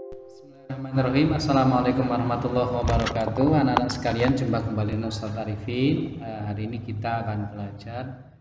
Bismillahirrahmanirrahim. Assalamualaikum warahmatullahi wabarakatuh. Anak-anak sekalian, jumpa kembali dengan Ustaz Arifin. Hari ini kita akan belajar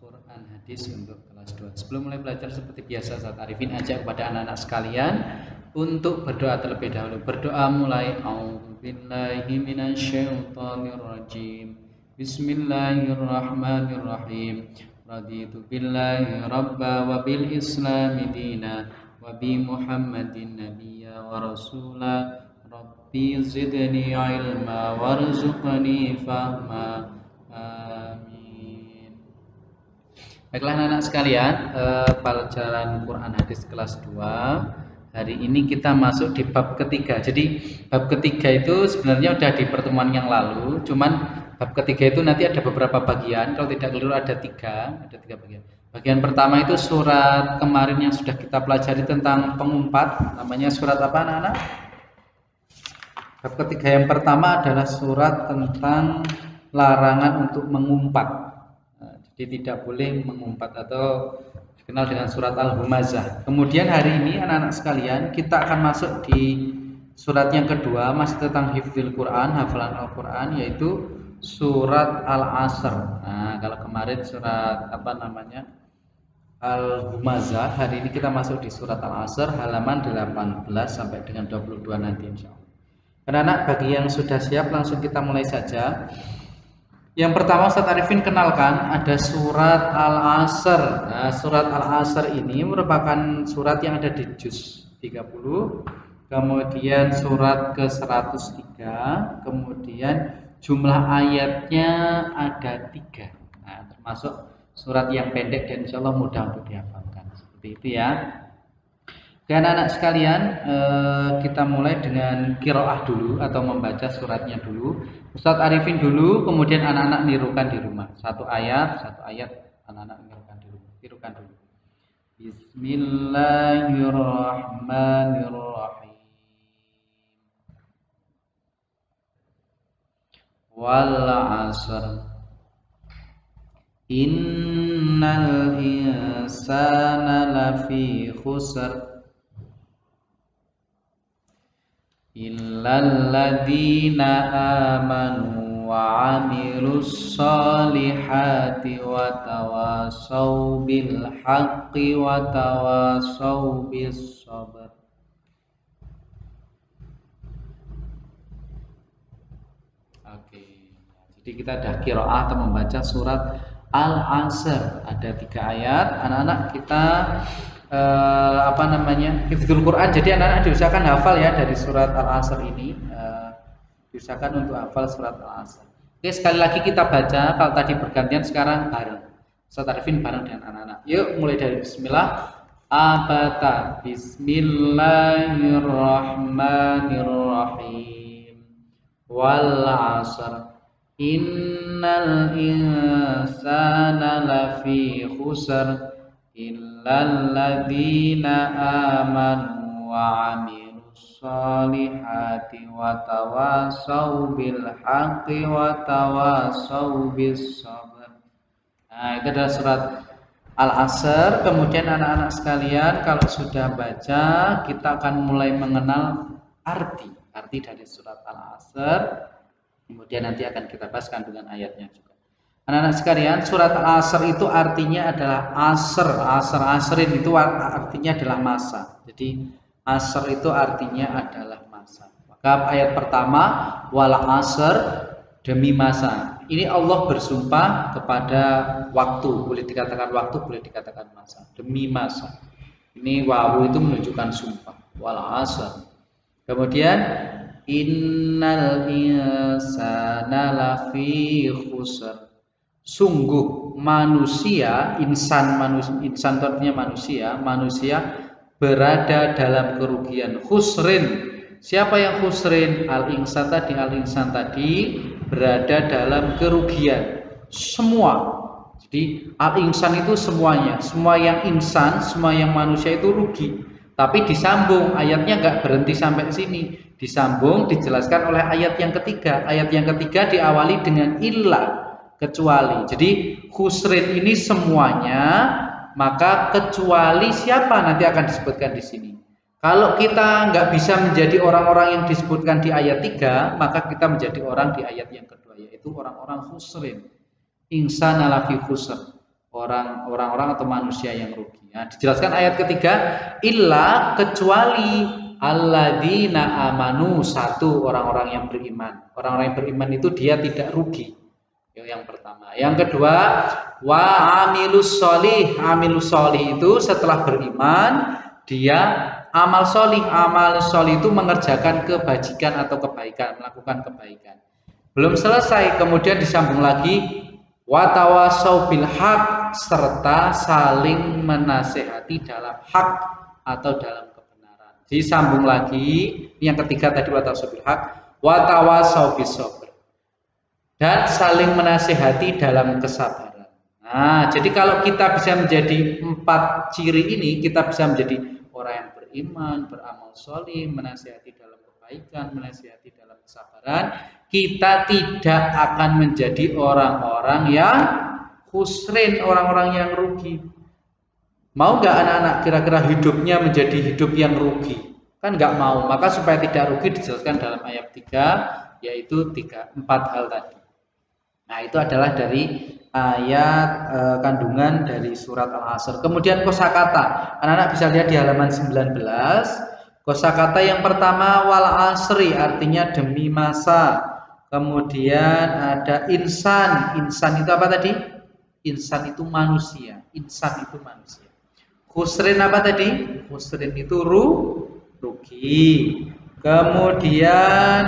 Quran hadis untuk kelas 2. Sebelum mulai belajar, seperti biasa Ustaz Arifin ajak kepada anak-anak sekalian untuk berdoa terlebih dahulu. Berdoa mulai A'udzubillahi minasyaitonirrajim. Bismillahirrahmanirrahim. Raditu billahi rabba wa bil islami dina wa bi Muhammadin nabiyya wa rasula. Rabbi zidni ilma warzuqni fahma. Amin. Baiklah anak-anak sekalian, pelajaran Quran hadis kelas 2. Hari ini kita masuk di bab ketiga. Jadi bab ketiga itu sebenarnya udah di pertemuan yang lalu, cuman bab ketiga itu nanti ada beberapa bagian. Kalau tidak keliru ada tiga bagian. Bagian pertama itu surat kemarin yang sudah kita pelajari tentang pengumpat. Namanya surat apa anak-anak? Bab ketiga yang pertama adalah surat tentang larangan untuk mengumpat. Jadi tidak boleh mengumpat atau dikenal dengan surat Al-Humazah. Kemudian hari ini anak-anak sekalian kita akan masuk di surat yang kedua, masih tentang hifdzul Quran, hafalan Al-Quran, yaitu surat Al-Asr. Nah, kalau kemarin surat Al-Humazah, hari ini kita masuk di surat Al-Asr halaman 18 sampai dengan 22 nanti insyaallah. Anak-anak, bagi yang sudah siap langsung kita mulai saja. Yang pertama Ustaz Arifin kenalkan ada surat Al-Asr. Nah, surat Al-Asr ini merupakan surat yang ada di juz 30. Kemudian surat ke-103, kemudian jumlah ayatnya ada 3. Nah, termasuk surat yang pendek dan insya Allah mudah untuk dihafalkan. Seperti itu ya. Oke anak-anak sekalian, kita mulai dengan qiraah dulu atau membaca suratnya dulu. Ustaz Arifin dulu, kemudian anak-anak nirukan di rumah. Satu ayat anak-anak nirukan dulu. Bismillahirrahmanirrahim. Wal 'asr. Innal insana lafi khusr. Illal ladzina amanu wa 'amilus solihati wa tawasaw bil haqqi wa tawasaw bis sabr. Oke. Jadi kita dah qiraah atau membaca surat Al-Asr. Ada 3 ayat. Anak-anak kita hifdzul Quran. Jadi anak-anak diusahakan hafal ya dari surat Al-Asr ini. Diusahakan untuk hafal surat Al-Asr. Oke, sekali lagi kita baca. Kalau tadi bergantian, sekarang bareng. Ustaz Arifin bareng dengan anak-anak. Yuk mulai dari bismillah. Abata. Bismillahirrahmanirrahim. Wal 'asr. Innal insana lafi khusr. Illal ladzina amanu wa 'amilus solihati wa tawasaw bil haqqi wa tawasaw bis sabr. Nah, itu adalah surat Al-Asr. Kemudian anak-anak sekalian, kalau sudah baca, kita akan mulai mengenal arti dari surat Al-Asr. Kemudian nanti akan kita bahas kandungan ayatnya juga. Anak-anak sekalian, surat Al-Asr itu artinya adalah asrin itu artinya adalah masa. Jadi asr itu artinya adalah masa. Maka ayat pertama wal asr, demi masa. Ini Allah bersumpah kepada waktu, boleh dikatakan waktu, boleh dikatakan masa. Demi masa. Ini wawu itu menunjukkan sumpah. Wal asr. Kemudian innal insana lafi khusr. Sungguh manusia, insan itu artinya manusia berada dalam kerugian. Khusrin, siapa yang khusrin? Al-insan tadi berada dalam kerugian. Semua. Jadi al-insan itu semuanya, semua yang insan, semua yang manusia itu rugi. Tapi disambung, ayatnya nggak berhenti sampai sini. Disambung, dijelaskan oleh ayat yang ketiga. Ayat yang ketiga diawali dengan illa, kecuali. Jadi khusrin ini semuanya, maka kecuali siapa nanti akan disebutkan di sini. Kalau kita nggak bisa menjadi orang-orang yang disebutkan di ayat 3, maka kita menjadi orang di ayat yang kedua, yaitu orang-orang khusrin. Insana lafi khusr. Orang-orang atau manusia yang rugi. Nah, dijelaskan ayat ketiga, illa kecuali alladzina amanu, satu orang-orang yang beriman. Orang-orang yang beriman itu dia tidak rugi. Yang pertama. Yang kedua, wa amilus sholih. Amilus sholih itu setelah beriman dia amal solih. Amal solih itu mengerjakan kebajikan atau kebaikan, melakukan kebaikan. Belum selesai, kemudian disambung lagi watawasau bil haq, serta saling menasehati dalam hak atau dalam kebenaran. Disambung lagi, yang ketiga tadi watawasau bil haq, watawasau bis sabr, dan saling menasehati dalam kesabaran. Nah, jadi kalau kita bisa menjadi 4 ciri ini, kita bisa menjadi orang yang beriman, beramal sholih, menasihati dalam kebaikan, menasihati dalam kesabaran. Kita tidak akan menjadi orang-orang yang khusrin, orang-orang yang rugi. Mau nggak anak-anak kira-kira hidupnya menjadi hidup yang rugi? Kan nggak mau. Maka supaya tidak rugi dijelaskan dalam ayat 3, yaitu 4 hal tadi. Nah, itu adalah dari ayat kandungan dari surat Al-Asr. Kemudian kosakata. Anak-anak bisa lihat di halaman 19. Kosakata yang pertama wal asri, artinya demi masa. Kemudian ada insan. Insan itu apa tadi? Insan itu manusia. Insan itu manusia. Khusrin apa tadi? Khusrin itu rugi. Kemudian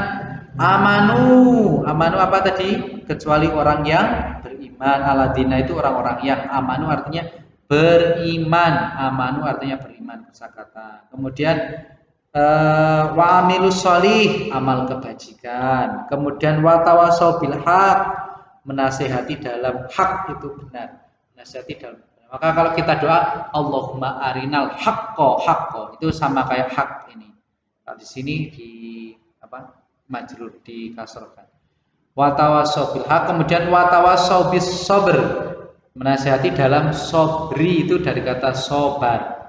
amanu. Amanu apa tadi? Kecuali orang yang beriman. Aladina itu orang-orang yang amanu artinya beriman. Amanu artinya beriman. Kosakata. Kemudian wa amilus sholih, amal kebajikan. Kemudian watawasau bil haq, menasihati dalam hak itu benar. Menasihati dalam benar. Maka kalau kita doa Allahumma arinal haqqo, itu sama kayak hak ini. Nah, di sini di majrur dikasrahkan. Watawasau bil haq, kemudian watawasau bis sabr, menasihati dalam sobri, itu dari kata sabar,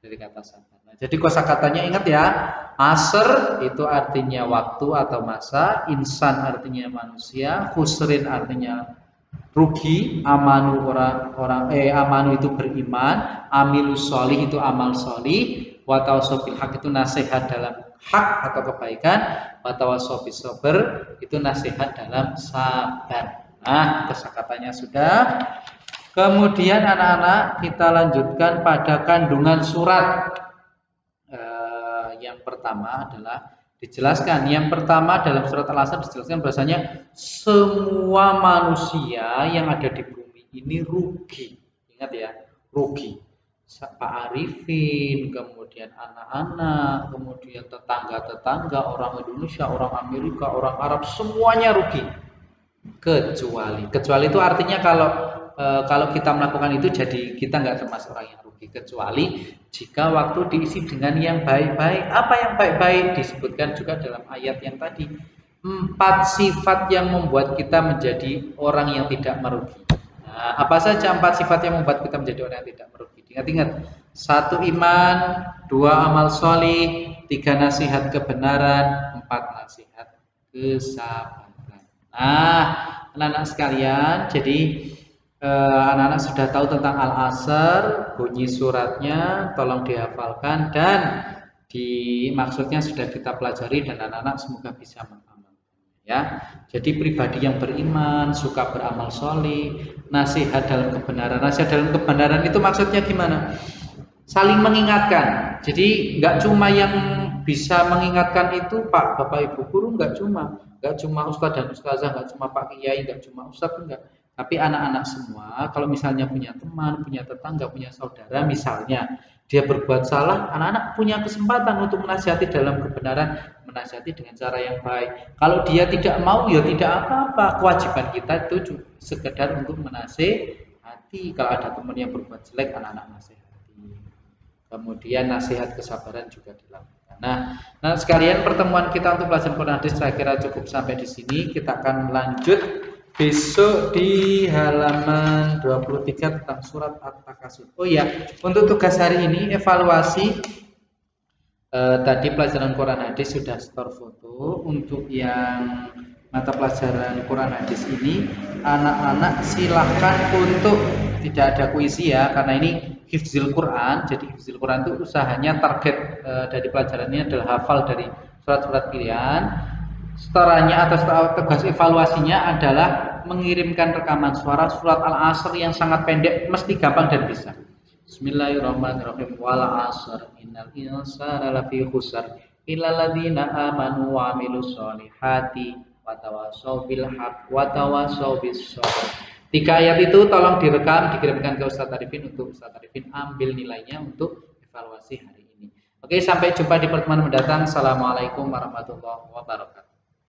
dari kata sabar. Jadi kosakatanya ingat ya, asr itu artinya waktu atau masa, insan artinya manusia, khusrin artinya rugi, amanu amanu itu beriman, amilus sholih itu amal sholih, watawasau bil haq itu nasihat dalam hak atau kebaikan, watawasau bis sabr itu nasihat dalam sabar. Nah, kosakatanya sudah. Kemudian anak-anak kita lanjutkan pada kandungan surat. Yang pertama adalah dijelaskan. Yang pertama dalam surat Al-Asr dijelaskan bahasanya semua manusia yang ada di bumi ini rugi. Ingat ya, rugi. Pak Arifin, kemudian anak-anak, kemudian tetangga-tetangga, orang Indonesia, orang Amerika, orang Arab, semuanya rugi. Kecuali itu artinya kalau kita melakukan itu jadi kita nggak termasuk orang yang rugi, kecuali jika waktu diisi dengan yang baik-baik. Apa yang baik-baik disebutkan juga dalam ayat yang tadi, 4 sifat yang membuat kita menjadi orang yang tidak merugi. Nah, apa saja 4 sifat yang membuat kita menjadi orang yang tidak merugi? Ingat-ingat, 1 iman, 2 amal sholih, 3 nasihat kebenaran, 4 nasihat kesabaran. Nah, anak-anak sekalian, jadi anak-anak sudah tahu tentang Al-Asr, bunyi suratnya, tolong dihafalkan, dan maksudnya sudah kita pelajari, dan anak-anak semoga bisa mengamalkan. Ya, jadi pribadi yang beriman, suka beramal sholih, nasihat dalam kebenaran. Nasihat dalam kebenaran itu maksudnya gimana? Saling mengingatkan. Jadi nggak cuma yang bisa mengingatkan itu Pak, Bapak, Ibu guru, nggak cuma Ustadz dan Ustazah, nggak cuma Pak Kiai, nggak cuma Ustadz, enggak. Tapi anak-anak semua, kalau misalnya punya teman, punya tetangga, punya saudara, misalnya dia berbuat salah, anak-anak punya kesempatan untuk menasihati dalam kebenaran, menasihati dengan cara yang baik. Kalau dia tidak mau, ya tidak apa-apa. Kewajiban kita itu sekedar untuk menasihati. Kalau ada teman yang berbuat jelek, anak-anak nasihati. Kemudian nasihat kesabaran juga dilakukan. Nah sekalian, pertemuan kita untuk pelajaran Quran hadis saya kira cukup sampai di sini. Kita akan lanjut besok di halaman 23 tentang surat At-Takasur. Oh iya, untuk tugas hari ini evaluasi Tadi pelajaran Quran hadis sudah store foto. Untuk yang mata pelajaran Quran hadis ini, anak-anak silahkan untuk tidak ada puisi ya, karena ini hifzil Quran. Jadi hifzil Quran itu usahanya target dari pelajaran ini adalah hafal dari surat-surat pilihan. Setorannya atau tugas evaluasinya adalah mengirimkan rekaman suara surat Al-Asr yang sangat pendek, mesti gampang dan bisa. Bismillahirrahmanirrahim. Wal 'asr innal insana lafi khusr illal ladzina amanu wa 'amilus solihati wa tawassaw bil haqq wa tawassaw bis sabr. 3 ayat itu tolong direkam, dikirimkan ke Ustaz Arifin untuk Ustaz Arifin ambil nilainya untuk evaluasi hari ini. Oke, sampai jumpa di pertemuan mendatang. Assalamualaikum warahmatullahi wabarakatuh.